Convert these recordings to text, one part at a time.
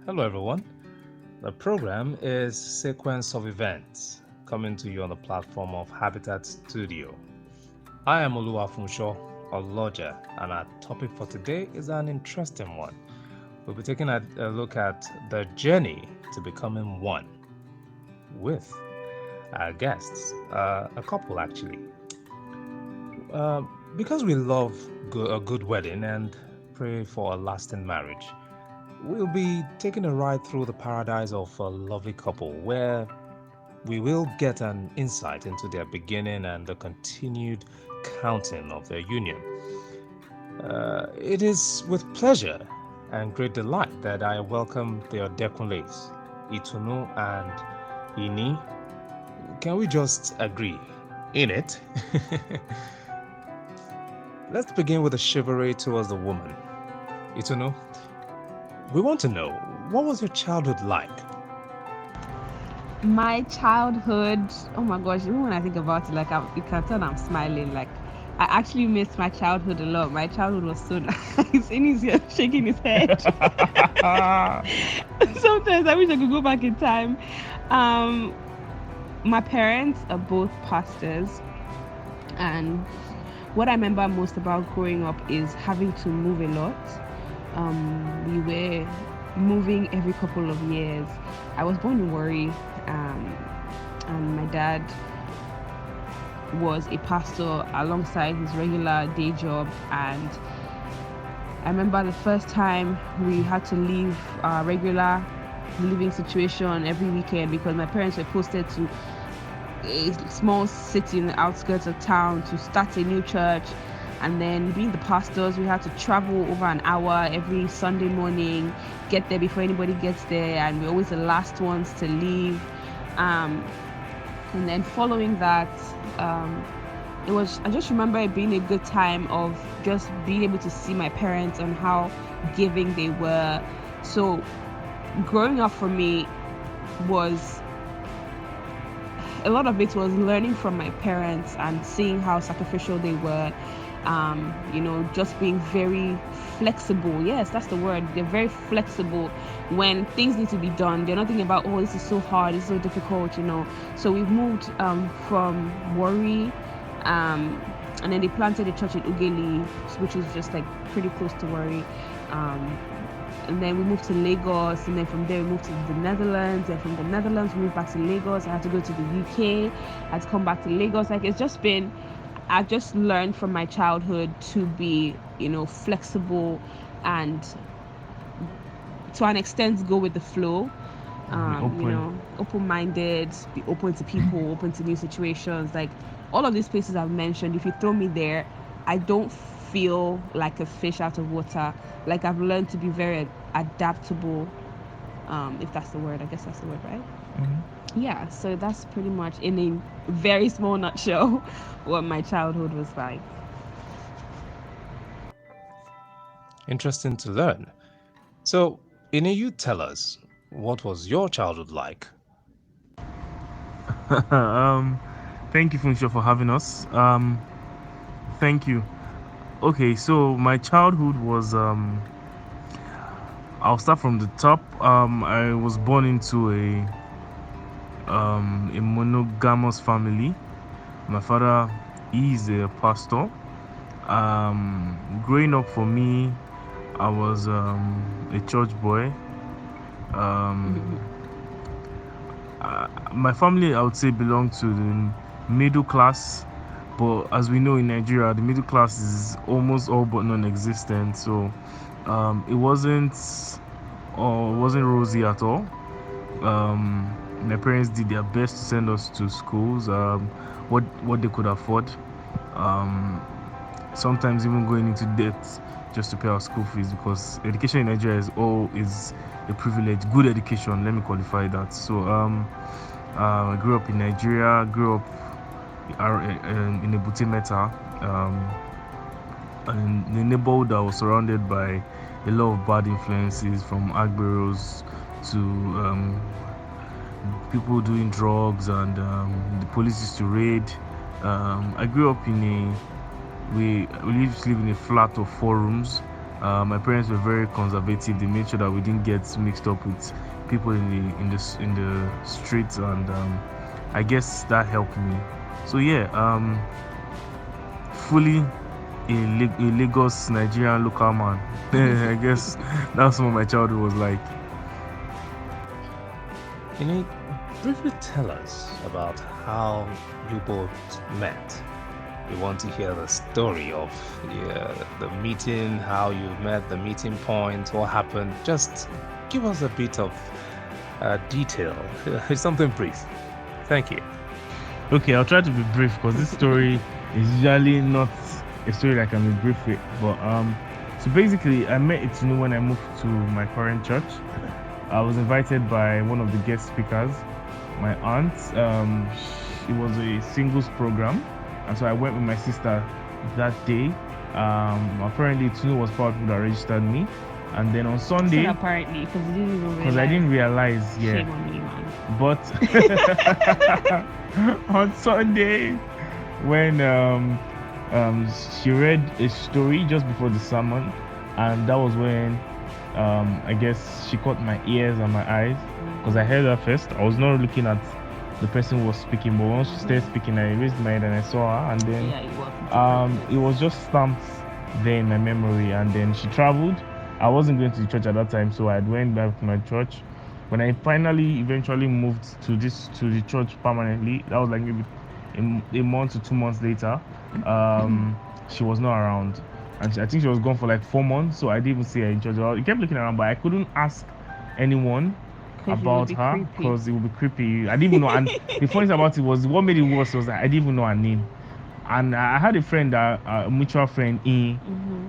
Hello, everyone. The program is Sequence of Events coming to you on the platform of Habitat Studio. I am Oluwafunsho, a lodger, and our topic for today is an interesting one. We'll be taking a look at the journey to becoming one with our guests, a couple actually. Uh, because we love a good wedding and pray for a lasting marriage, we'll be taking a ride through the paradise of a lovely couple where we will get an insight into their beginning and the continued counting of their union. It is with pleasure and great delight that I welcome the Odekunles, Itunu and Ini. Can we just agree in it? Let's begin with a chivalry towards the woman. Itunu, we want to know, what was your childhood like? My childhood, oh my gosh, even when I think about it, you can tell I'm smiling. I actually miss my childhood a lot. My childhood was so nice. And he's here shaking his head. Sometimes I wish I could go back in time. My parents are both pastors, and what I remember most about growing up is having to move a lot. We were moving every couple of years. I was born in Warri, and my dad was a pastor alongside his regular day job. And I remember the first time we had to leave our regular living situation every weekend because my parents were posted to a small city in the outskirts of town to start a new church. And then being the pastors, we had to travel over an hour every Sunday morning, get there before anybody gets there, and we're always the last ones to leave. And then following that, I just remember it being a good time of just being able to see my parents and how giving they were. So growing up for me was, a lot of it was learning from my parents and seeing how sacrificial they were. Just being very flexible. Yes, that's the word. They're very flexible when things need to be done. They're not thinking about, oh, this is so hard, it's so difficult, So we've moved from Warri, and then they planted a church in Ugeli, which is just like pretty close to Warri. And then we moved to Lagos, and then from there we moved to the Netherlands, and from the Netherlands we moved back to Lagos. I had to go to the UK, I had to come back to Lagos. I just learned from my childhood to be, flexible and to an extent go with the flow. Open-minded, be open to people, open to new situations. Like all of these places I've mentioned, if you throw me there, I don't feel like a fish out of water. Like I've learned to be very adaptable, if that's the word. I guess that's the word, right? Mm-hmm. Yeah, so that's pretty much in a very small nutshell what my childhood was like. Interesting to learn. So, Ini, you tell us, what was your childhood like? Thank you, Funsho, for having us. Thank you. Okay, so my childhood was I'll start from the top. I was born into a monogamous family. My father is a pastor. Growing up for me, I was a church boy. My family, I would say, belonged to the middle class, but as we know in Nigeria, the middle class is almost all but non-existent. So it wasn't rosy at all. My parents did their best to send us to schools, what they could afford. Sometimes even going into debt just to pay our school fees, because education in Nigeria is a privilege. Good education, let me qualify that. So I grew up in Nigeria, grew up in Ebute Metta, and the neighborhood I was surrounded by a lot of bad influences, from agberos to people doing drugs, and the police used to raid. I grew up we used to live in a flat of 4 rooms. My parents were very conservative. They made sure that we didn't get mixed up with people in the streets, and I guess that helped me. So yeah, fully a Lagos Nigerian local man. I guess that's what my childhood was like. Can you briefly tell us about how you both met? We want to hear the story of the meeting, how you met, the meeting point, what happened. Just give us a bit of detail, something brief. Thank you. Okay, I'll try to be brief because this story is usually not a story that can be brief with. But so basically, I met Itunu when I moved to my current church. I was invited by one of the guest speakers, my aunt. It was a singles program, and so I went with my sister that day. Apparently, Itunu was part of who that registered me, and then on Sunday, apparently, because you didn't even realize. because I didn't realize, yeah. Shame on me, man. But on Sunday, when she read a story just before the sermon, and that was when I guess she caught my ears and my eyes, because I heard her first. I was not looking at the person who was speaking, but once she started speaking, I raised my head and I saw her, and then it was just stamped there in my memory. And then she traveled. I wasn't going to the church at that time, so I went back to my church. When I eventually moved to the church permanently, that was like maybe a month to 2 months later. She was not around, and I think she was gone for like 4 months. So I didn't even see her in church. I kept looking around, but I couldn't ask anyone about her because it would be creepy. I didn't even know. And the funny thing about it was, what made it worse was that I didn't even know her name. And I had a friend, a mutual friend,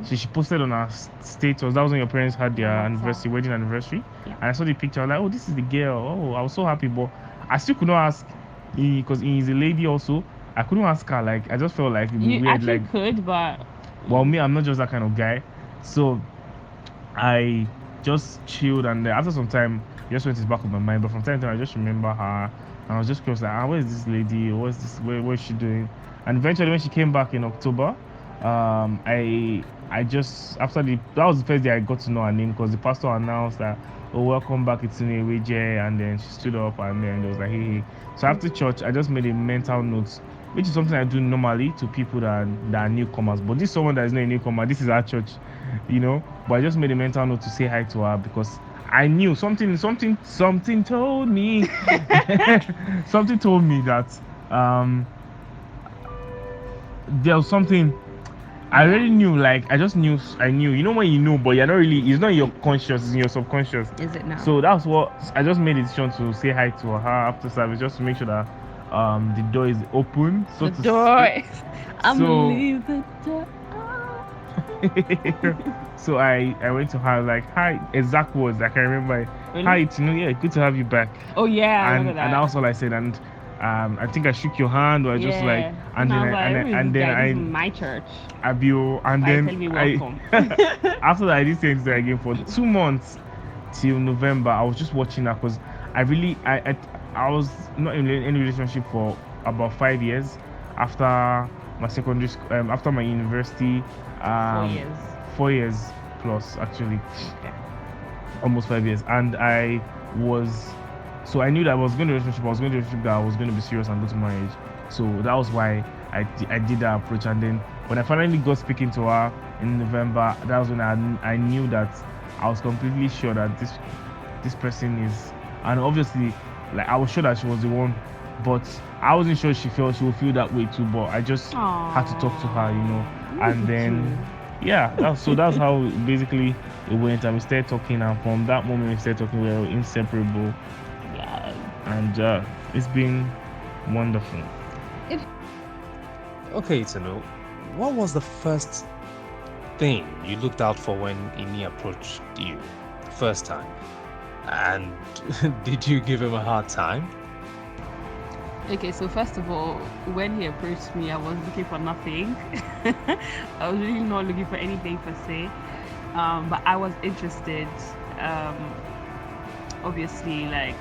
so she posted on her status. That was when your parents had their wedding anniversary. Yeah. And I saw the picture. I was like, oh, this is the girl. Oh, I was so happy, but I still could not ask, because is a lady also. I couldn't ask her. Like, I just felt like it would be weird. Like, could, but well, me, I'm not just that kind of guy. So I just chilled, and after some time, it just went to the back of my mind. But from time to time, I just remember her, and I was just curious, like, where is this lady? What's this? What is she doing? And eventually, when she came back in October, I just that was the first day I got to know her name, because the pastor announced that, oh, welcome back, it's Inioluwa, and then she stood up, and then it was like, hey. So after church, I just made a mental note, which is something I do normally to people that are newcomers. But this is someone that is not a newcomer. This is our church, But I just made a mental note to say hi to her, because I knew something told me, something told me that there was something. I already knew, like, I knew. You know when you know, but you're not really, it's not in your conscious, it's in your subconscious. Is it now? So that's what, I just made a decision to say hi to her after service, just to make sure that the door is open. So the door. I'm leaving the door. So I went to her, like, hi, exact words, I can remember. Really? Hi, Itunu, yeah, good to have you back. Oh yeah, and that's all I said. And I think I shook your hand, or I just like, and then this is my church. Abio, and then after that I didn't say anything again for 2 months till November. I was just watching her, because I was not in any relationship for about 5 years after my secondary school, after my university. 4 years. 4 years plus, actually. Almost 5 years. And so I knew that I was going to relationship. I was going to relationship that I was going to be serious and go to marriage. So that was why I did that approach. And then when I finally got speaking to her in November, that was when I knew that I was completely sure that this person is, and obviously, like, I was sure that she was the one, but I wasn't sure she would feel that way too. But I just had to talk to her, and then that's how basically it went. And we started talking, and from that moment we started talking. We were inseparable. And it's been wonderful. Okay, Itunu, what was the first thing you looked out for when Ini approached you the first time? And did you give him a hard time? Okay, so first of all, when he approached me, I was looking for nothing. I was really not looking for anything per se, but I was interested. Obviously, like,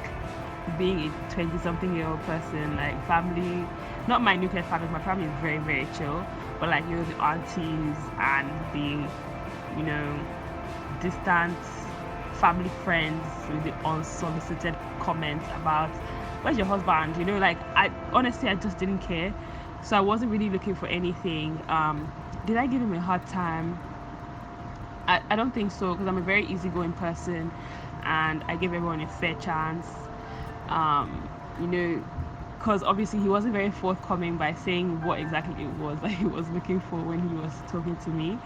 being a 20-something-year-old person, like, family, not my nuclear family, my family is very, very chill, but like, the aunties and the, distant family friends with the unsolicited comments about where's your husband, like I just didn't care, so I wasn't really looking for anything. Did I give him a hard time? I don't think so, because I'm a very easygoing person and I give everyone a fair chance. Because obviously he wasn't very forthcoming by saying what exactly it was that he was looking for when he was talking to me.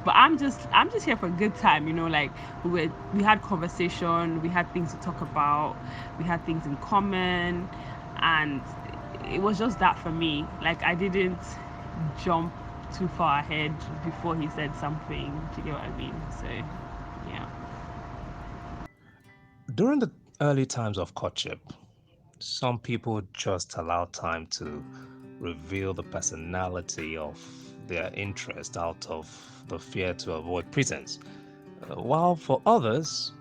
But I'm just here for a good time, like we had conversation, we had things to talk about, we had things in common, and it was just that for me. Like I didn't jump too far ahead before he said something. Do you get what I mean? So yeah. During the early times of courtship, some people just allow time to reveal the personality of their interest out of the fear to avoid pretense. While for others,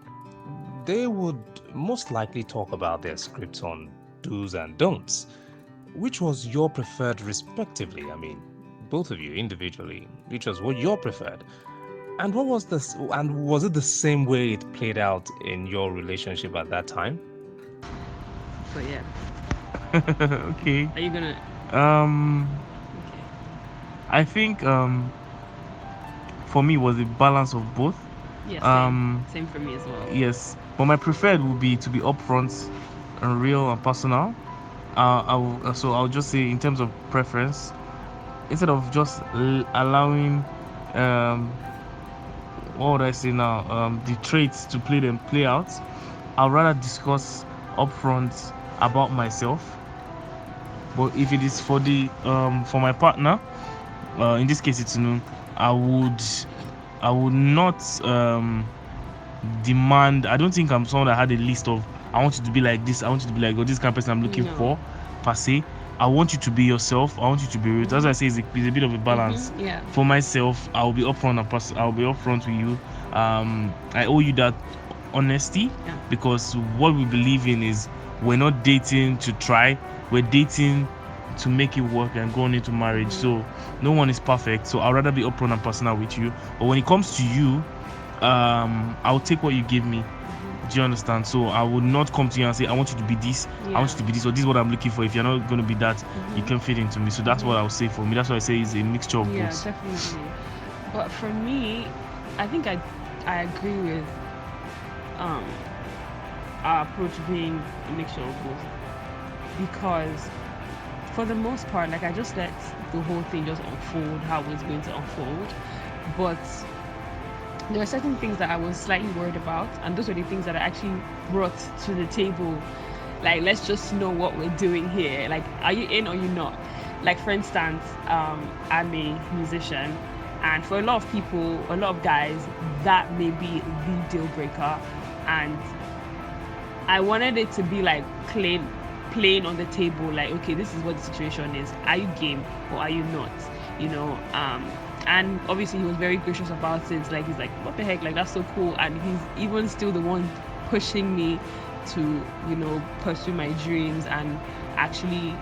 they would most likely talk about their scripts on do's and don'ts. Which was your preferred, respectively? I mean, both of you individually, which was what your preferred? And what was this? And was it the same way it played out in your relationship at that time? So yeah. Okay. Are you gonna? Okay. I think for me it was a balance of both. Yeah. Same for me as well. Yes, but my preferred would be to be upfront and real and personal. I'll just say in terms of preference, instead of just allowing what would I say now, the traits to play out, I'd rather discuss upfront about myself. But if it is for my partner, in this case it's I would not demand. I don't think I'm someone that had a list of I want you to be like this, I want you to be like, oh, this kind of person I'm looking for per se. I want you to be yourself. I want you to be real. That's why I say it's a bit of a balance. Yeah. For myself, I'll be upfront I'll be upfront with you. I owe you that honesty, because what we believe in is we're not dating to try, we're dating to make it work and go on into marriage. So no one is perfect. So I'd rather be upfront and personal with you. But when it comes to you, I'll take what you give me. Do you understand? So I would not come to you and say I want you to be this, I want you to be this, or this is what I'm looking for. If you're not going to be that, you can fit into me. So that's what I would say for me. That's why I say it's a mixture of both. Yeah, definitely. But for me, I think I agree with our approach being a mixture of both, because for the most part, like I just let the whole thing just unfold how it's going to unfold. But there are certain things that I was slightly worried about, and those were the things that I actually brought to the table. Like, let's just know what we're doing here. Like, are you in or you not? Like, for instance, I'm a musician, and for a lot of people, a lot of guys, that may be the deal breaker. And I wanted it to be like plain on the table, like, okay, this is what the situation is. Are you game or are you not? And obviously he was very gracious about it. Like, he's like, what the heck, like, that's so cool. And he's even still the one pushing me to, pursue my dreams and actually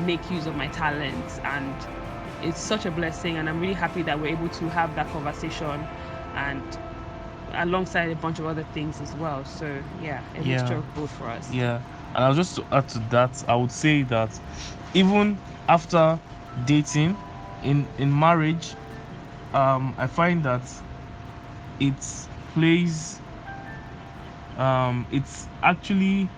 make use of my talents. And it's such a blessing, and I'm really happy that we're able to have that conversation, and alongside a bunch of other things as well. So yeah, a mixture of both for us. Yeah. And I'll just to add to that, I would say that even after dating, in marriage, I find that it plays it's actually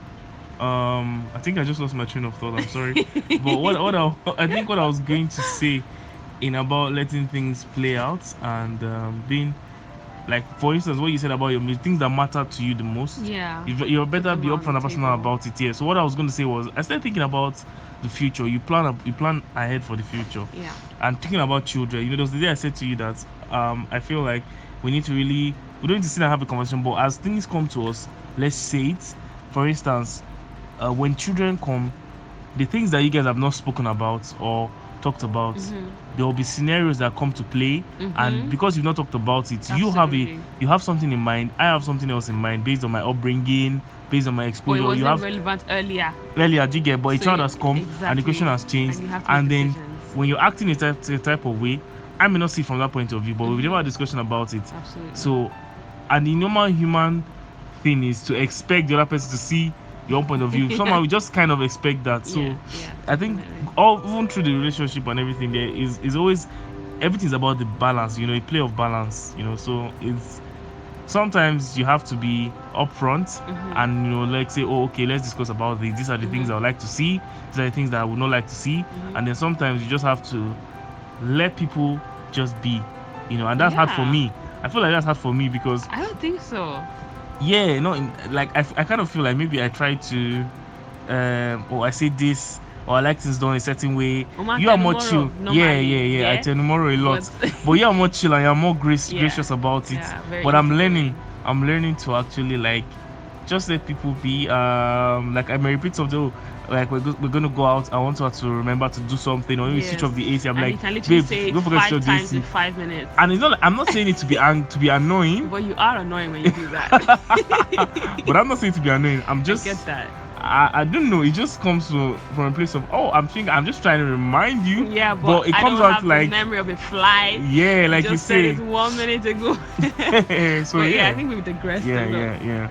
I think I just lost my train of thought, I'm sorry. But I think what I was going to say in about letting things play out and being, like, for instance, what you said about your things that matter to you the most. Yeah. You're better be upfront and personal about it. Yeah. So what I was going to say was, I started thinking about the future. You plan ahead for the future. Yeah. And thinking about children. There was the day I said to you that I feel like we don't need to sit and have a conversation. But as things come to us, let's say it. For instance, when children come, the things that you guys have not spoken about or talked about, there will be scenarios that come to play, and because you've not talked about it, Absolutely. you have something in mind, I have something else in mind based on my upbringing, based on my exposure. Or it wasn't relevant earlier, do you get? But a child has come, and the question has changed, and then when you're acting a type of way, I may not see it from that point of view, but we've never had a discussion about it. Absolutely. So and the normal human thing is to expect the other person to see your own point of view. Somehow we just kind of expect that. So I think definitely. even through the relationship and everything, there is always, everything's about the balance, you know, a play of balance, you know. So it's sometimes you have to be upfront and, you know, like say, oh, okay, let's discuss about this. These are the things I would like to see. These are the things that I would not like to see. And then sometimes you just have to let people just be, you know, and that's hard for me. I feel like that's hard for me because I don't think so. yeah, no, like I kind of feel like maybe I try to or I say this, or I like things done a certain way. You are more chill. Yeah. I tell tomorrow a lot. But you are more chill and you're more gracious about it. But I'm learning to actually like just let people be. Like I may repeat something, like we're gonna go out. I want her to remember to do something, or maybe switch off the AC. I'm like, babe, don't forget to switch off the AC. In 5 minutes. And it's not. I'm not saying it to be annoying. But you are annoying when you do that. But I'm not saying it to be annoying. I'm just. I get that. I don't know. It just comes from a place of I'm just trying to remind you. Yeah, but it comes out like the memory of a flight. Yeah, like you you said say. It 1 minute ago. So but I think we've digressed. Yeah.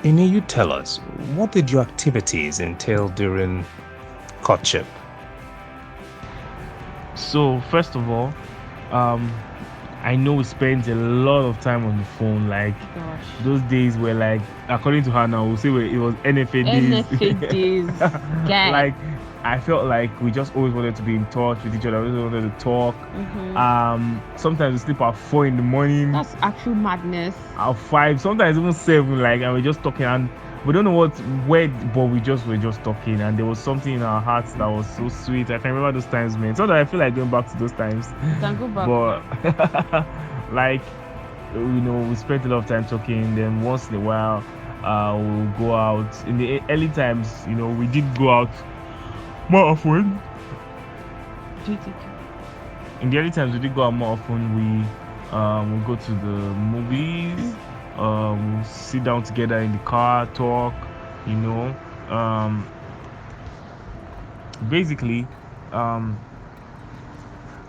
Ine, you tell us, what did your activities entail during courtship? So first of all, I know we spent a lot of time on the phone. Like those days were like, according to her now, we'll say it was NFA days. NFA days. Like I felt like we just always wanted to be in touch with each other. We always wanted to talk. Sometimes we sleep at 4 in the morning. That's actual madness. At 5, sometimes even 7. Like, and we're just talking, and we don't know where, but we were just talking, and there was something in our hearts that was so sweet. I can remember those times, man. So that I feel like going back to those times. You can go back. But like, you know, we spent a lot of time talking. Then once in a while, we'll go out. In the early times, you know, we did go out more often. In the early times, we did go out more often. We we'll go to the movies. We'll sit down together in the car, talk. You know, basically.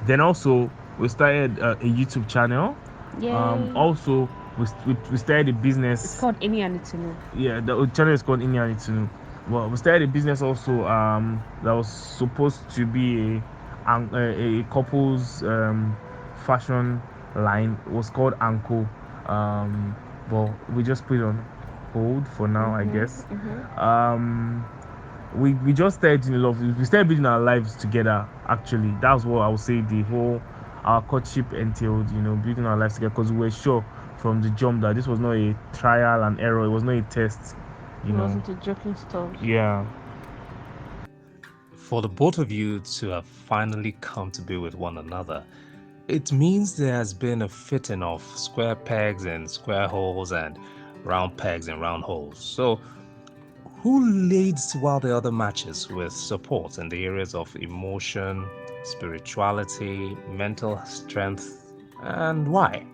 Then also we started a YouTube channel. Also we started a business. It's called Inioluwa and Itunu. Yeah, the channel is called Inioluwa and Itunu. Well, we started a business also that was supposed to be a couple's fashion line. It was called Anko. But we just put it on hold for now, I guess. We just started in love. We started building our lives together. Actually, that's what I would say our courtship entailed. You know, building our lives together, because we were sure from the jump that this was not a trial and error. It was not a test. It wasn't a joking story. Yeah. For the both of you to have finally come to be with one another, it means there has been a fitting of square pegs and square holes and round pegs and round holes. So, who leads while the other matches with support in the areas of emotion, spirituality, mental strength, and why?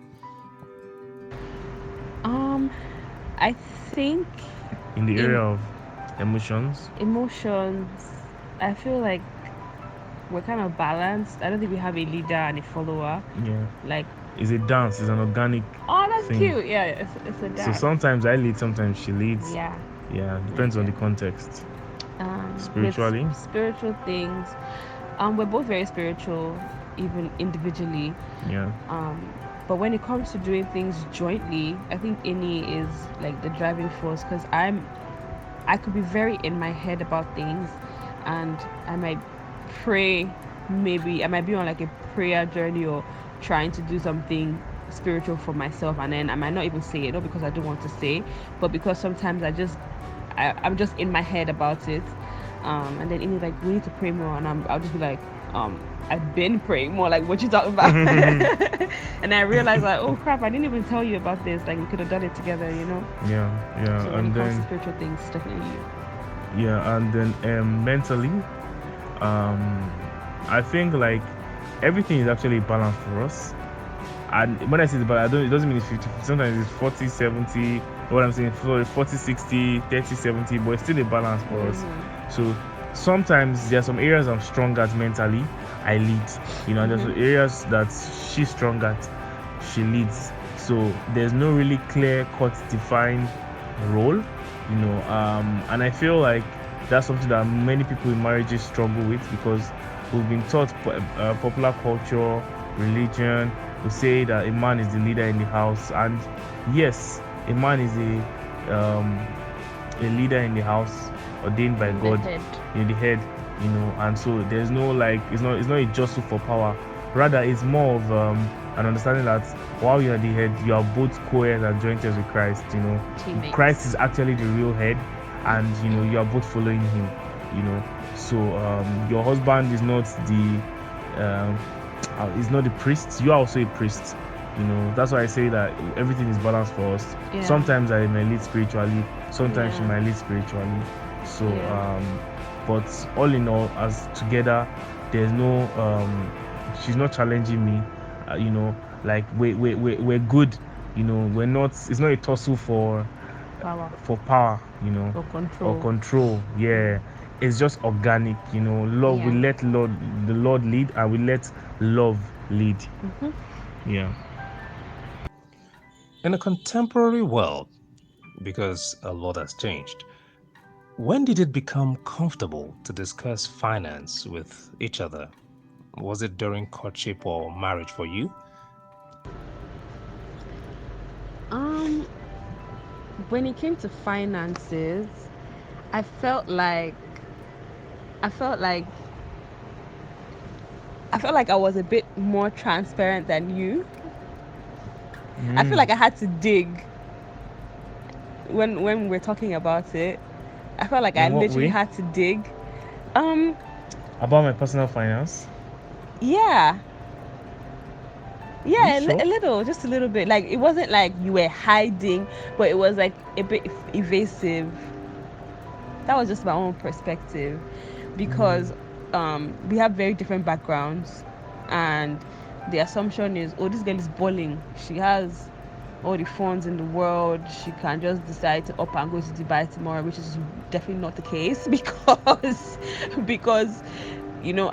I think in the area of emotions, I feel like we're kind of balanced. I don't think we have a leader and a follower. Yeah. Like, it's a dance. It's an organic. Oh, that's thing. cute. Yeah, it's a dance. So sometimes I lead, sometimes she leads. Yeah. Yeah, depends on the context. Spiritually. Spiritual things. We're both very spiritual, even individually. Yeah. But when it comes to doing things jointly, I think Ini is like the driving force, because I could be very in my head about things, and I might pray. Maybe I might be on like a prayer journey or trying to do something spiritual for myself, and then I might not even say it, not because I don't want to say, but because sometimes I'm just in my head about it, and then Ini's like, we need to pray more, and I'll just be like, I've been praying more, like, what you talking about? And I realized, like, oh crap, I didn't even tell you about this. Like, we could have done it together, you know? Yeah. So when it comes to spiritual things, definitely you. Yeah, and then mentally, I think like everything is actually balanced for us. And when I say the balance, it doesn't mean it's 50. Sometimes it's 40, 70. What I'm saying, 40, 60, 30, 70, but it's still a balance for us. So sometimes there are some areas I'm strong at mentally, I lead. You know, there's some areas that she's strong at she leads. So there's no really clear cut defined role, and I feel like that's something that many people in marriages struggle with, because we've been taught popular culture, religion to say that a man is the leader in the house, and yes, a man is a leader in the house ordained by God, in the head, and so there's no, like, it's not a jostle for power. Rather, it's more of an understanding that while you're the head, you are both co-heirs and joint heirs with Christ. Teammates. Christ is actually the real head, and you are both following him. So your husband is not the priest. You are also a priest. That's why I say that everything is balanced for us. Yeah. Sometimes I may lead spiritually, sometimes she might lead spiritually. So but all in all, as together, there's no she's not challenging me. Like we're good. We're not. It's not a tussle for Power. power. Or Or control. Yeah, it's just organic. Love. Yeah. We let the Lord lead, and we let love lead. Yeah. In a contemporary world, because a lot has changed, when did it become comfortable to discuss finance with each other? Was it during courtship or marriage for you? When it came to finances, I felt like I was a bit more transparent than you. I feel like I had to dig when we're talking about it. I felt like I In what literally way? had to dig. About my personal finance. Yeah. Yeah, You sure? a little, just a little bit. Like, it wasn't like you were hiding, but it was like a bit evasive. That was just my own perspective, because we have very different backgrounds, and the assumption is, oh, this girl is balling. She has all the funds in the world. She can just decide to up and go to Dubai tomorrow, which is definitely not the case because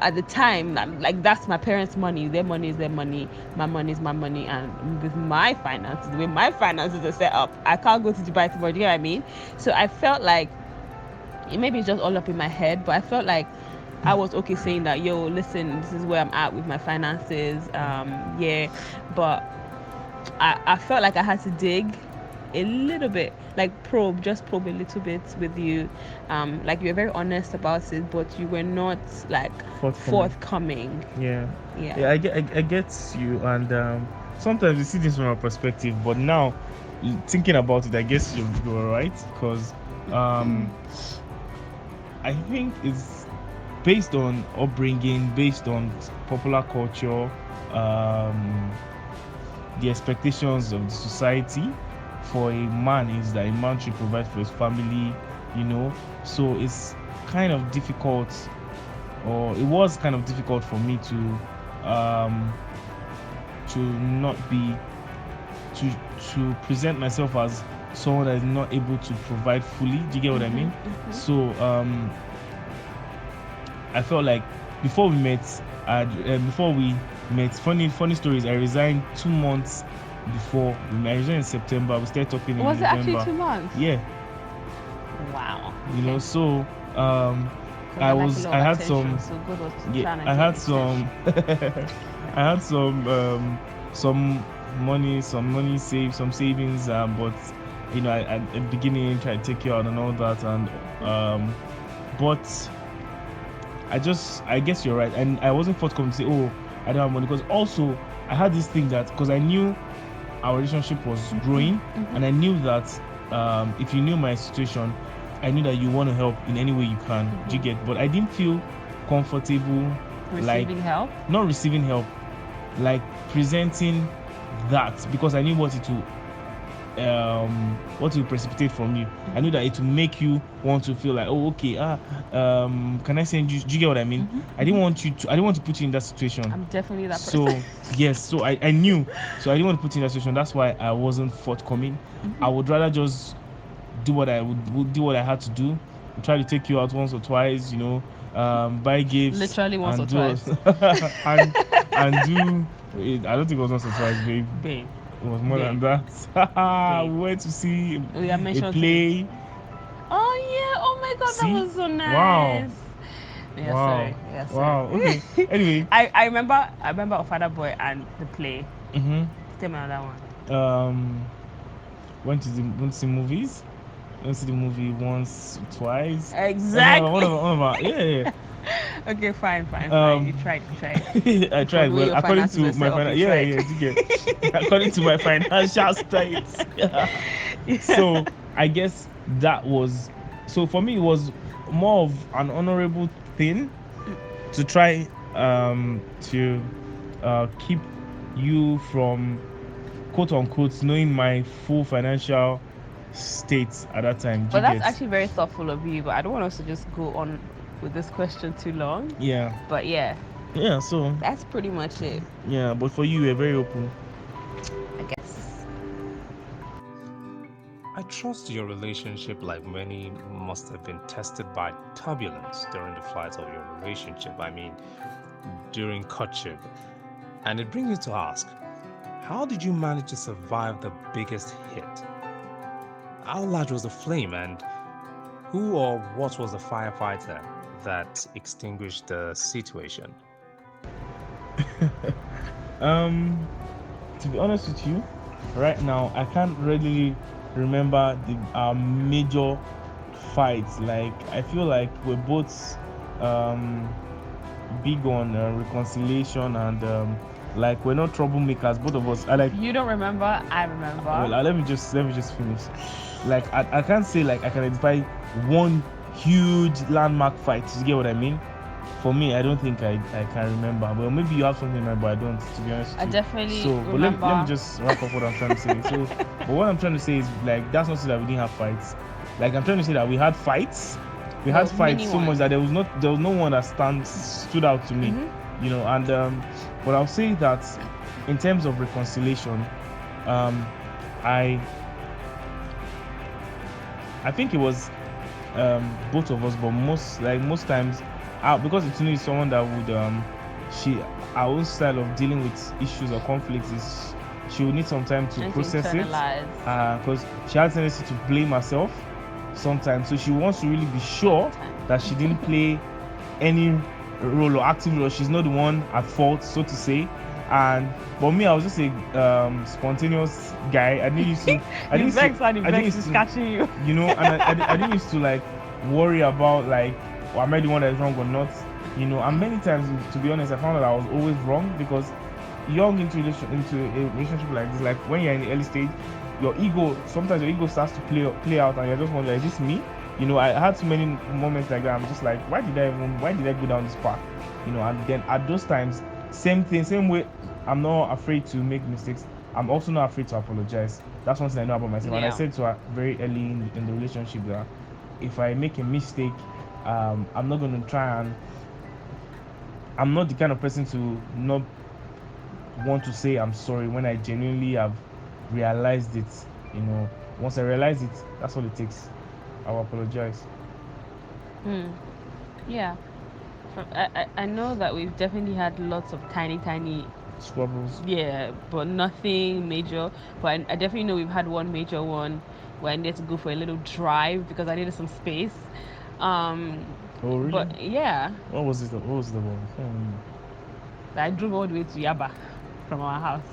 at the time, like, that's my parents' money. Their money is their money. My money is my money. And with my finances, the way my finances are set up, I can't go to Dubai tomorrow. Do you know what I mean? So I felt like, maybe it's just all up in my head, but I felt like I was okay saying that, yo, listen, this is where I'm at with my finances. But I felt like I had to dig a little bit, like just probe a little bit with you. Like, you were very honest about it, but you were not like forthcoming. Yeah. Yeah. I get you, and sometimes you see this from a perspective, but now thinking about it, I guess you're right, because I think it's based on upbringing, based on popular culture, the expectations of the society for a man is that a man should provide for his family, so it's kind of difficult, or it was kind of difficult for me to not be to present myself as someone that is not able to provide fully. Do you get what I mean? So I felt like before we met, funny stories, I resigned 2 months before. I resigned in September. We started talking in Was it November. actually 2 months? Yeah. Wow. So I had some I had some money saved, some savings, but at the beginning tried to take you out and all that, and but I guess you're right, and I wasn't forthcoming to say, oh, I don't have money, because also I had this thing that, because I knew our relationship was growing, and I knew that if you knew my situation, I knew that you want to help in any way you can. Do you get? But I didn't feel comfortable help. Not receiving help, like presenting that, because I knew what it will precipitate from you. I knew that it will make you want to feel like, oh, okay, can I send you? Do you get what I mean? I didn't want to put you in that situation. I'm definitely that person. So yes, so I knew, so I didn't want to put you in that situation. That's why I wasn't forthcoming. I would rather just do what I would do what I had to do. Try to take you out once or twice, buy gifts, literally once or do, twice, and I don't think it was not surprise, babe. Babe. It was more than Babe. that. We went to see We are a mentioned play. Oh yeah! Oh my God, See? that was so nice. Wow. Yeah, Wow. sorry. Yeah, sorry. Wow. Okay. Anyway. I remember a Father Boy and the play. Tell me another one. Went to see movies. Went to see the movie once, twice. Exactly. One of our, yeah. Okay, fine. You tried. I tried. Well, according to my according to my financial state. So I guess that was. So for me, it was more of an honorable thing to try to keep you from, quote unquote, knowing my full financial state at that time. But that's actually very thoughtful of you. But I don't want us to just go on with this question too long. Yeah. But yeah. Yeah. So that's pretty much it. Yeah, but for you, you're very open. I guess. I trust your relationship, like many, must have been tested by turbulence during the flight of your relationship. I mean, during courtship. And it brings me to ask, how did you manage to survive the biggest hit? How large was the flame, and who or what was the firefighter that extinguished the situation? To be honest with you, right now I can't really remember the major fights. Like, I feel like we're both big on reconciliation, and like, we're not troublemakers, both of us. You don't remember, I remember. Well, let me just finish. Like, I can't say like I can identify one huge landmark fight. You get what I mean? For me, I don't think I can remember. Well, maybe you have something in mind, but I don't, to be honest. I definitely but remember. Let me just wrap up what I'm trying to say. So, but what I'm trying to say is, like, that's not so that we didn't have fights. Like, I'm trying to say that we had fights. We had fights so much that there was no one that stood out to me. You know, and but I'll say that in terms of reconciliation, I think it was both of us, but most times, because Itunu is someone that would our own style of dealing with issues or conflicts is she would need some time to process it, because she has a tendency to blame herself sometimes, so she wants to really be sure that she didn't play any role or active role, she's not the one at fault, so to say. But me, I was just a spontaneous guy. I didn't used to. Catching you. You know, and I didn't used to like worry about like, am I the one that is wrong or not? You know, and many times, to be honest, I found that I was always wrong, because young into a relationship like this, like when you're in the early stage, sometimes your ego starts to play out, and you're just wondering, is this me? You know, I had so many moments like that. I'm just like, why did I go down this path? You know, and then at those times, same way, I'm not afraid to make mistakes. I'm also not afraid to apologize. That's one thing I know about myself. Yeah. And I said to her very early in the relationship that if I make a mistake, I'm not going to try and... I'm not the kind of person to not want to say I'm sorry when I genuinely have realized it. You know, once I realize it, that's all it takes. I'll apologize. Yeah. I know that we've definitely had lots of tiny squabbles. Yeah, but nothing major. But I definitely know we've had one major one where I needed to go for a little drive because I needed some space. Oh, really? But yeah. What was the one? I drove all the way to Yaba from our house.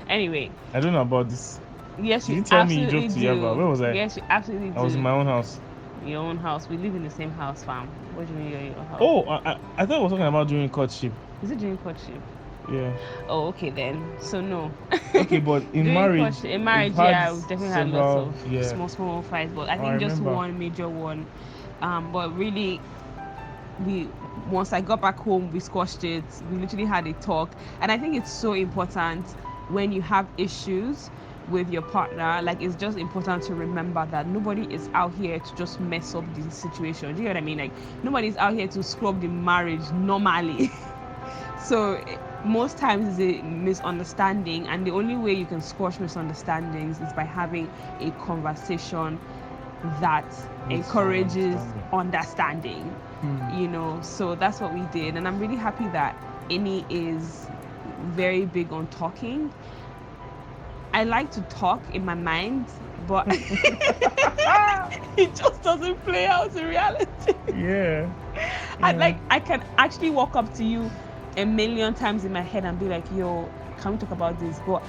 Anyway. I don't know about this. Yes, you tell me you drove to Yaba. Where was I? Yes, you absolutely do. I was in my own house. Your own house. We live in the same house, fam. What do you mean your house? Oh, I thought we were talking about during courtship. Is it during courtship? Yeah. Oh, okay then. So no. Okay, but in marriage, yeah, we've definitely had lots of small fights, but I think just one major one. But really, once I got back home, we squashed it. We literally had a talk, and I think it's so important when you have issues with your partner. Like, it's just important to remember that nobody is out here to just mess up the situation. Do you know what I mean? Like, nobody's out here to scrub the marriage normally. So most times it's a misunderstanding, and the only way you can squash misunderstandings is by having a conversation that Makes encourages understanding. understanding. So that's what we did, and I'm really happy that Ini is very big on talking. I like to talk in my mind, but it just doesn't play out in reality. Yeah. I can actually walk up to you a million times in my head and be like, yo, can we talk about this? But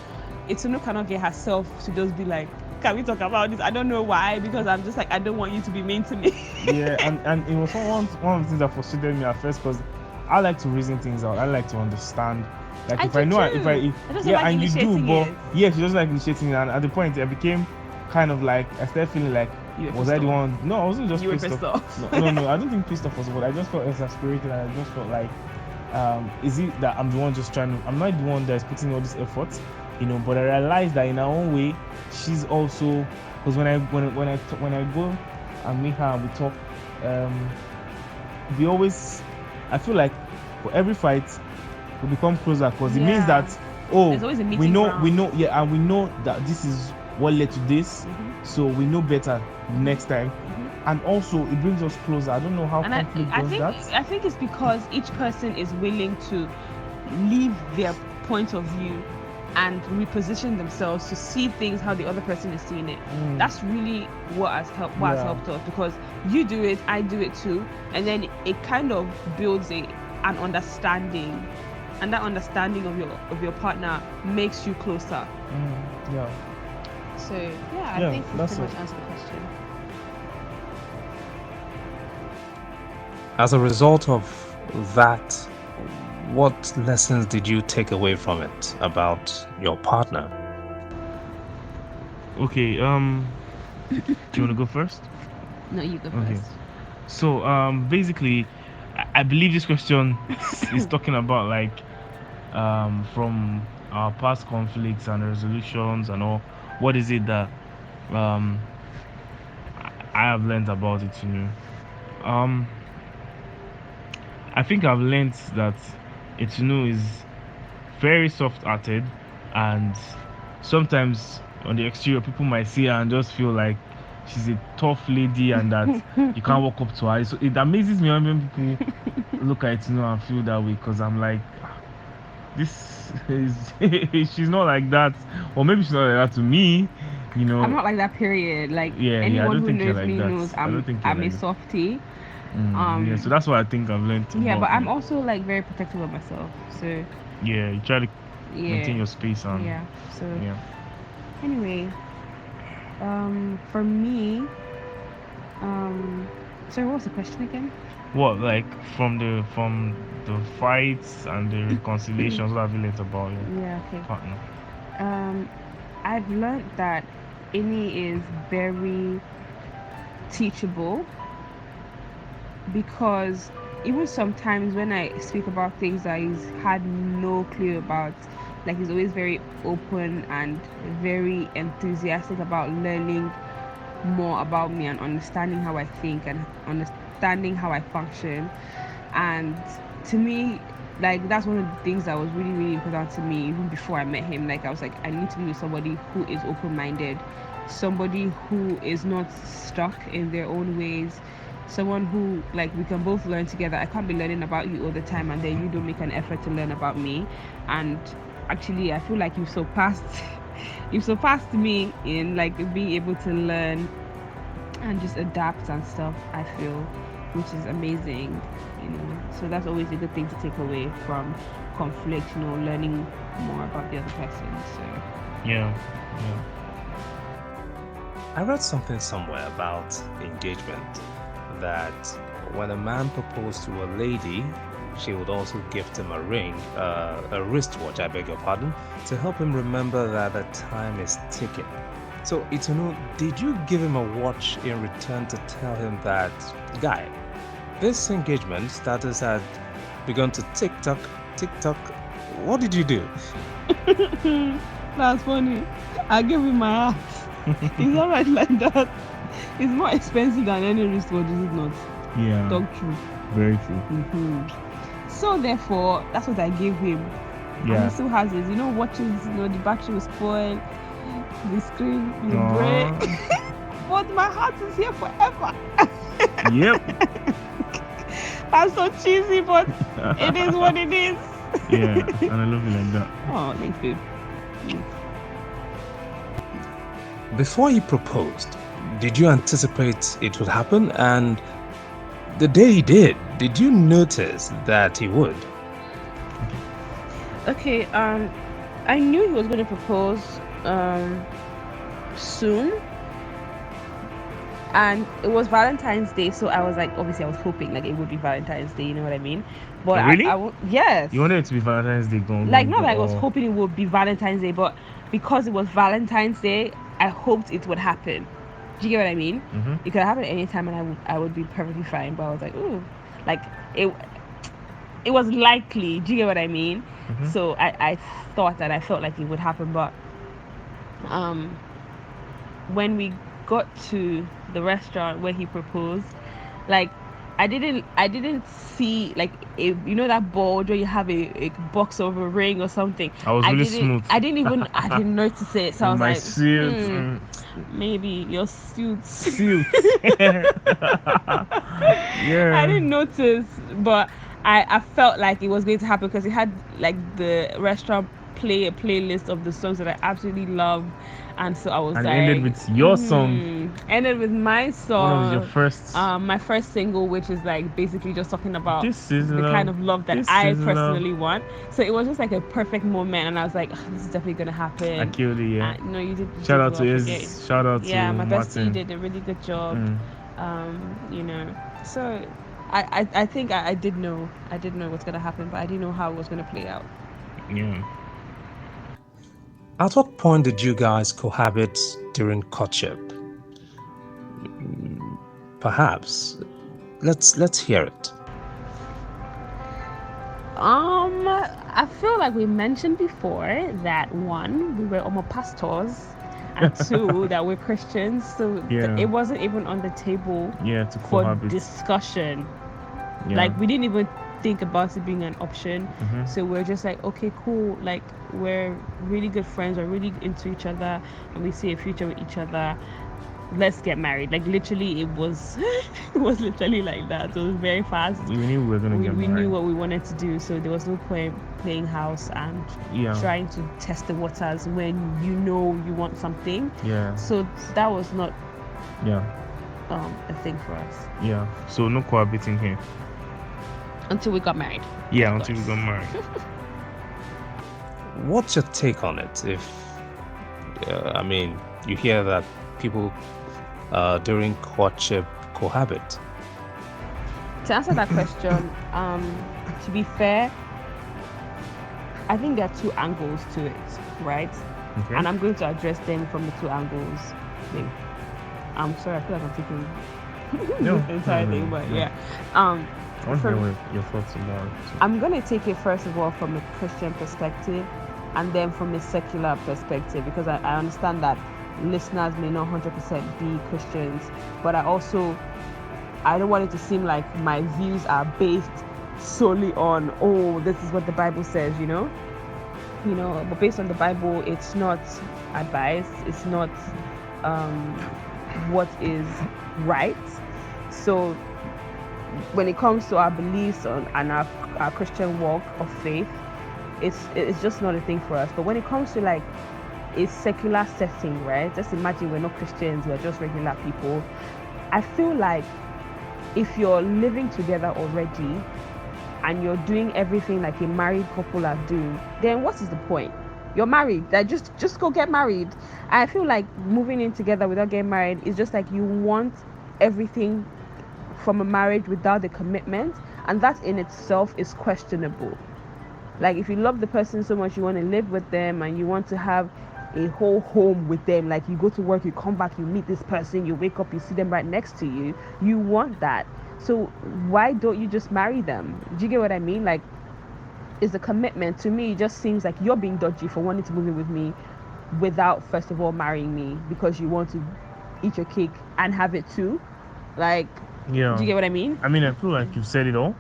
Itunu cannot get herself to just be like, can we talk about this? I don't know why, because I'm just like, I don't want you to be mean to me. Yeah, and it was one of the things that frustrated me at first, because I like to reason things out. I like to understand. Like, I if I do know, too. if I I just yeah, like and you do, initiating but it. yeah, she doesn't like initiating it, and at the point it became kind of like I started feeling like, You were was I pissed the off. one? No, I wasn't just You were pissed pissed off. off. No, I don't think pissed off was, but I just felt exasperated, and I just felt like, is it that I'm the one just trying to? I'm not the one that's putting all this effort, But I realized that in her own way, she's also, because when I go and meet her and we talk, we always, I feel like for every fight we become closer, because it means Yeah. that There's always a we meeting know ground. and we know that this is what led to this, so we know better next time, and also it brings us closer. I don't know how And conflict I does think that. I think it's because each person is willing to leave their point of view and reposition themselves to see things how the other person is seeing it. That's really what has helped us, because you do it, I do it too, and then it kind of builds an understanding, and that understanding of your partner makes you closer. Yeah. So I Yeah, think that's pretty much it. answered the question. As a result of that, what lessons did you take away from it about your partner? Okay. Do you want to go first? No, you go Okay. first. So basically, I believe this question is talking about like from our past conflicts and resolutions and all. What is it that I have learned about it, I think I've learned that Itunu is very soft-hearted, and sometimes on the exterior people might see her and just feel like she's a tough lady and that you can't walk up to her. So it amazes me when people look at Itunu and feel that way, because I'm like, this is she's not like that, or maybe she's not like that to me. I'm not like that, period. Like, Yeah, I anyone don't who think you're knows like me that. knows I don't think you're I'm a like that. softie. Yeah, so that's what I think I've learned. Yeah, about but I'm you. also like very protective of myself. So Yeah, you try to maintain yeah, your space and yeah. So yeah. anyway, for me, sorry, what was the question again? What, like from the fights and the reconciliations, what have you learned about your Yeah, okay. partner? I've learned that Ini is very teachable, because even sometimes when I speak about things that he's had no clue about, like, he's always very open and very enthusiastic about learning more about me and understanding how I think and understanding how I function. And to me, like, that's one of the things that was really, really important to me even before I met him. Like, I was like, I need to be with somebody who is open-minded, somebody who is not stuck in their own ways, someone who, like, we can both learn together. I can't be learning about you all the time and then you don't make an effort to learn about me. And actually, I feel like you've surpassed me in, like, being able to learn and just adapt and stuff, I feel, which is amazing. So that's always a good thing to take away from conflict, learning more about the other person. So Yeah. I read something somewhere about engagement, that when a man proposed to a lady, she would also gift him a ring, a wristwatch, I beg your pardon, to help him remember that the time is ticking. So, Itunu, did you give him a watch in return to tell him that, guy, this engagement status had begun to tick tock. What did you do? that's funny. I gave him my heart. It's all right like that. It's more expensive than any wristwatch, is it not? Yeah. Talk true. Very true. So therefore, that's what I gave him. And Yeah. he still has it. Watches, the battery will spoil, the screen will break. but my heart is here forever. Yep. That's so cheesy, but it is what it is. Yeah, and I love you like that. Oh, thank you. Before he proposed, did you anticipate it would happen? And the day he did you notice that he would? Okay, I knew he was going to propose soon, and it was Valentine's Day, so I was like, obviously I was hoping like it would be Valentine's Day, you know what I mean? But Oh, really? yes. You wanted it to be Valentine's Day gone? Like, not like I was hoping it would be Valentine's Day, but because it was Valentine's Day, I hoped it would happen. Do you get what I mean? Mm-hmm. It could happen at any time, and I would be perfectly fine. But I was like, ooh, like it was likely. Do you get what I mean? Mm-hmm. So I thought that I felt like it would happen, but when we got to the restaurant where he proposed, like I didn't see like that bulge where you have a box of a ring or something. I was really smooth. I didn't notice it. So I was my like, suit. Maybe your suit. Suit. Yeah. I didn't notice, but I felt like it was going to happen because it had like the restaurant play a playlist of the songs that I absolutely love, and so I was and like, ended with your song. Ended with my song. One of your first. My first single, which is like basically just talking about This is the love. kind of love that This I is personally want. So it was just like a perfect moment, and I was like, this is definitely gonna happen. I killed it, yeah. No, you did. Shout out to his. Shout out to yeah, my Martin. bestie did a really good job. So I think I did know what's gonna happen, but I didn't know how it was gonna play out. Yeah. At what point did you guys cohabit during courtship? Perhaps. Let's hear it. I feel like we mentioned before that one, we were almost pastors, and two, that we're Christians, so it wasn't even on the table for cohabit. Discussion. Yeah. Like, we didn't even think about it being an option. Mm-hmm. So we're just like, okay, cool, like we're really good friends, we're really into each other, and we see a future with each other, let's get married. Like, literally it was it was literally like that. It was very fast. We knew we were gonna get married. We knew what we wanted to do, so there was no point playing house and trying to test the waters when you know you want something. Yeah. So that was not a thing for us. Yeah. So no cohabiting here. Until we got married. Yeah, until we got married. What's your take on it? If you hear that people during courtship cohabit. To answer that question, to be fair, I think there are two angles to it, right? Okay. And I'm going to address them from the two angles. I'm sorry, I feel like I'm taking the entire thing, but I want to hear your thoughts about it. I'm going to take it first of all from a Christian perspective and then from a secular perspective, because I understand that listeners may not 100% be Christians, but I don't want it to seem like my views are based solely on, this is what the Bible says, but based on the Bible, it's not advice, it's not what is right. So when it comes to our beliefs and our Christian walk of faith, it's just not a thing for us. But when it comes to like a secular setting, right? Just imagine we're not Christians, we're just regular people. I feel like if you're living together already and you're doing everything like a married couple are doing, then what is the point? You're married. Like, just go get married. I feel like moving in together without getting married is just like you want everything from a marriage without the commitment, and that in itself is questionable. Like, if you love the person so much, you want to live with them and you want to have a whole home with them, like you go to work, you come back, you meet this person, you wake up, you see them right next to you, you want that. So why don't you just marry them? Do you get what I mean? Like, it's a commitment. To me, it just seems like you're being dodgy for wanting to move in with me without first of all marrying me, because you want to eat your cake and have it too. Like, do you get what I mean? I mean, I feel like you've said it all,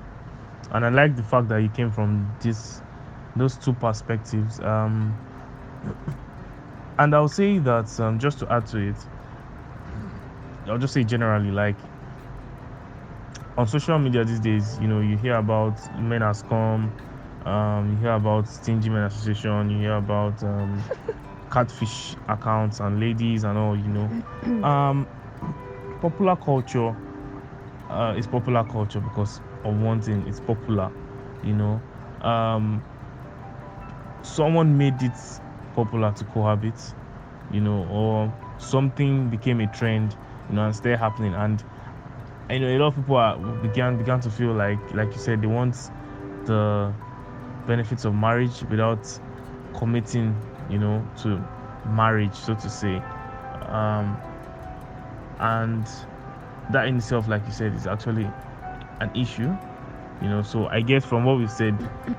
and I like the fact that you came from those two perspectives. And I'll say that just to add to it, I'll just say generally, like on social media these days, you hear about men as come, you hear about stingy men association, you hear about catfish accounts and ladies and all. Popular culture is popular culture because of one thing. It's popular. you know um Someone made it popular to cohabit, or something became a trend, and started happening. And a lot of people began to feel like you said, they want the benefits of marriage without committing, to marriage, so to say. um and that in itself, like you said, is actually an issue. So I guess from what we said,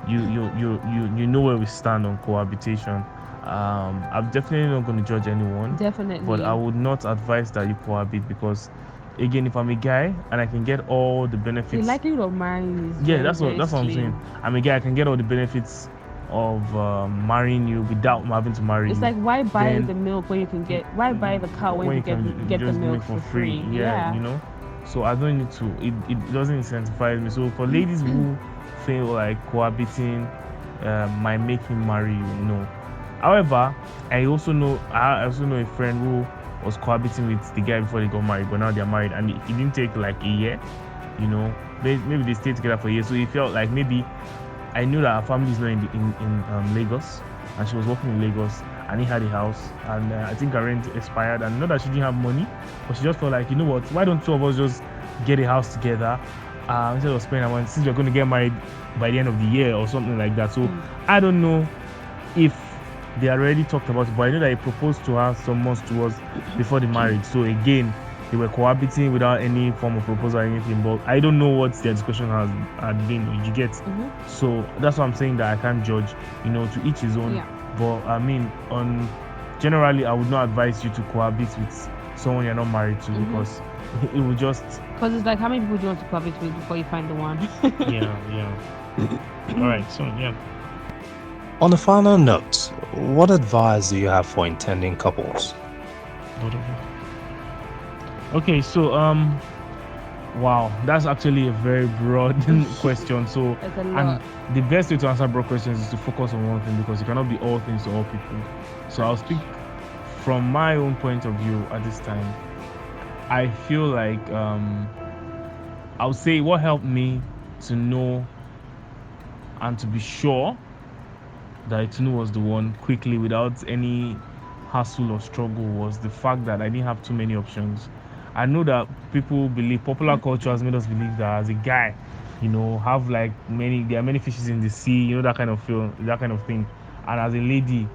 you know where we stand on cohabitation. I'm definitely not going to judge anyone, Definitely. but I would not advise that you cohabit, because again, if I'm a guy and I can get all the The benefits, likelihood of marrying is yeah, very, that's very what I'm slim. saying. I'm a guy, I can get all the benefits of marrying you without having to marry It's you. like, why buy Then the milk when you can get? Why buy the cow when you can get the just milk for for free? Yeah. So I don't need to. It doesn't incentivize me. So for ladies who feel like cohabiting might make him marry you, no. However, I also know a friend who was cohabiting with the guy before they got married, but now they're married, and it didn't take like a year. Maybe they stayed together for a year, so it felt like maybe I knew that her family is not in Lagos, and she was working in Lagos, and he had a house, and I think her rent expired, and not that she didn't have money, but she just felt like, you know what, why don't two of us just get a house together, instead of spending our money, since we're going to get married by the end of the year or something like that. So I don't know if they already talked about it, but I know that he proposed to her some months towards before the marriage. So again, they were cohabiting without any form of proposal or anything, but I don't know what their discussion had been. You get? So that's why I'm saying that I can't judge. To each his own. Yeah. But I mean, generally, I would not advise you to cohabit with someone you're not married to, because it will just. Because it's like, how many people do you want to cohabit with before you find the one? yeah. All right. So yeah. On a final note, what advice do you have for intending couples? Okay, so wow, that's actually a very broad question. So, It's a lot. and the best way to answer broad questions is to focus on one thing, because you cannot be all things to all people. So I'll speak from my own point of view at this time. I feel like I would say what helped me to know and to be sure that Itunu was the one quickly without any hassle or struggle was the fact that I didn't have too many options. I know that people believe, popular culture has made us believe that as a guy, have like there are many fishes in the sea, that kind of thing. And as a lady,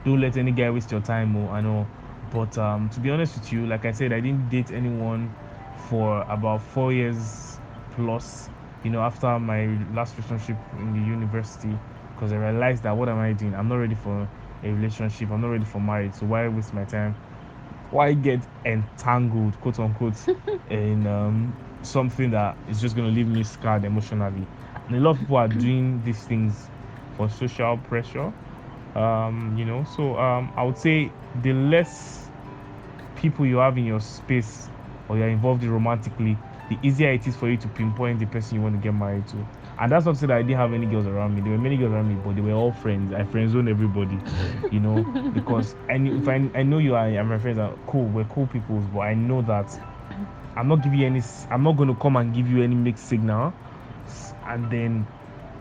don't let any guy waste your time, I know. But to be honest with you, like I said, I didn't date anyone for about 4 years plus, after my last relationship in the university, because I realized that what am I doing? I'm not ready for a relationship. I'm not ready for marriage. So why waste my time? Why get entangled, quote unquote, in something that is just going to leave me scarred emotionally? And a lot of people are doing these things for social pressure. So I would say the less people you have in your space or you're involved in romantically, the easier it is for you to pinpoint the person you want to get married to. And that's not to say that I didn't have any girls around me. There were many girls around me, but they were all friends. I friend zoned everybody, because I know you are, and my friends are cool. We're cool people, but I know that I'm not going to come and give you any mixed signal, and then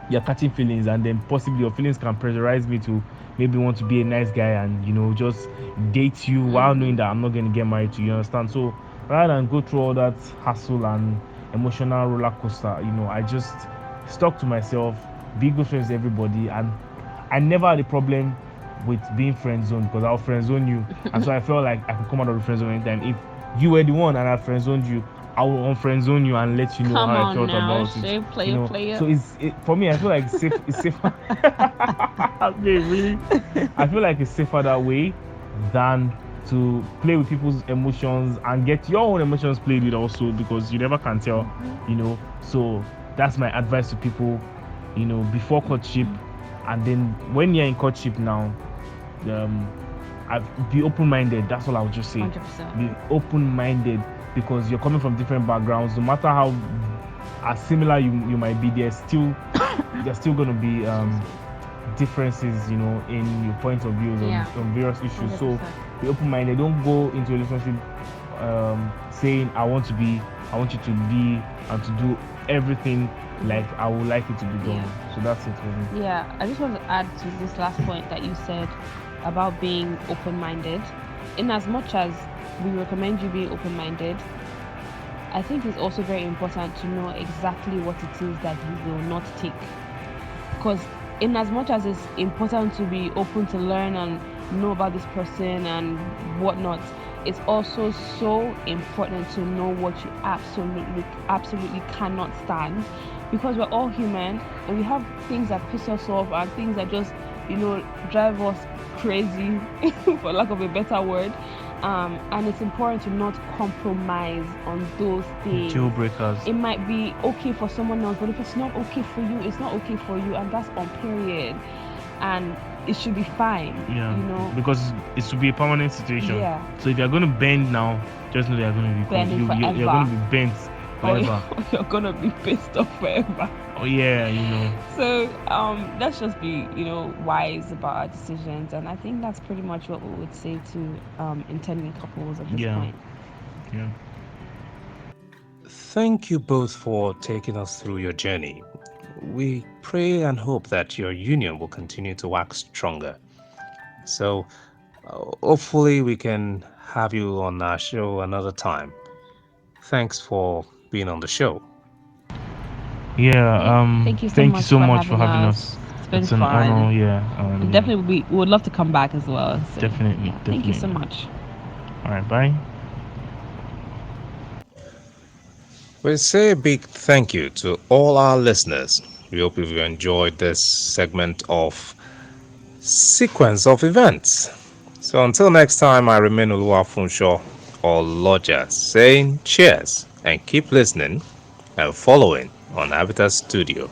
you're catching feelings, and then possibly your feelings can pressurize me to maybe want to be a nice guy and just date you while knowing that I'm not going to get married to you. Understand? So rather than go through all that hassle and emotional roller coaster, I just stuck to myself, be good friends with everybody, and I never had a problem with being friend zoned, because I'll friend zone you, and so I felt like I could come out of the friend zone anytime. If you were the one and I friend zoned you, I will unfriend zone you and let you know how I felt about it. Player. So for me, I feel like it's safer. Okay, really, I feel like it's safer that way than to play with people's emotions and get your own emotions played with also, because you never can tell, So that's my advice to people, before courtship, and then when you're in courtship now, be open-minded. That's all I would just say. 100%. Be open-minded. because you're coming from different backgrounds. No matter how as similar you might be, there's still going to be differences, in your point of views on various issues. So 100%. be open-minded. Don't go into a relationship saying I want you to be and to do everything like I would like it to be done. Yeah. So that's it for me. Yeah, I just want to add to this last point that you said about being open-minded. In as much as we recommend you being open-minded, I think it's also very important to know exactly what it is that you will not take. Because in as much as it's important to be open to learn and know about this person and whatnot, it's also so important to know what you absolutely cannot stand, because we're all human and we have things that piss us off and things that just drive us crazy for lack of a better word, and it's important to not compromise on those things. Deal breakers. It might be okay for someone else, but if it's not okay for you, it's not okay for you, and that's on period, and it should be fine. Because it should be a permanent situation. Yeah. So if you're going to bend now, just know you're going to be Bending forever. you're going to be bent forever. Or you're gonna be pissed off forever. Oh yeah, So let's just be wise about our decisions, and I think that's pretty much what we would say to intending couples at this point. Yeah. Thank you both for taking us through your journey. We pray and hope that your union will continue to wax stronger. So hopefully we can have you on our show another time. Thanks for being on the show. Yeah. Thank you so much for having us. It's been an fun. honor. Yeah. Definitely, we would love to come back as well. So, Definitely. Thank you so much. All right. Bye. We say a big thank you to all our listeners. We hope you've enjoyed this segment of Sequence of Events. So until next time, I remain Oluwafunsho or Lodger saying cheers and keep listening and following on Habitat Studio.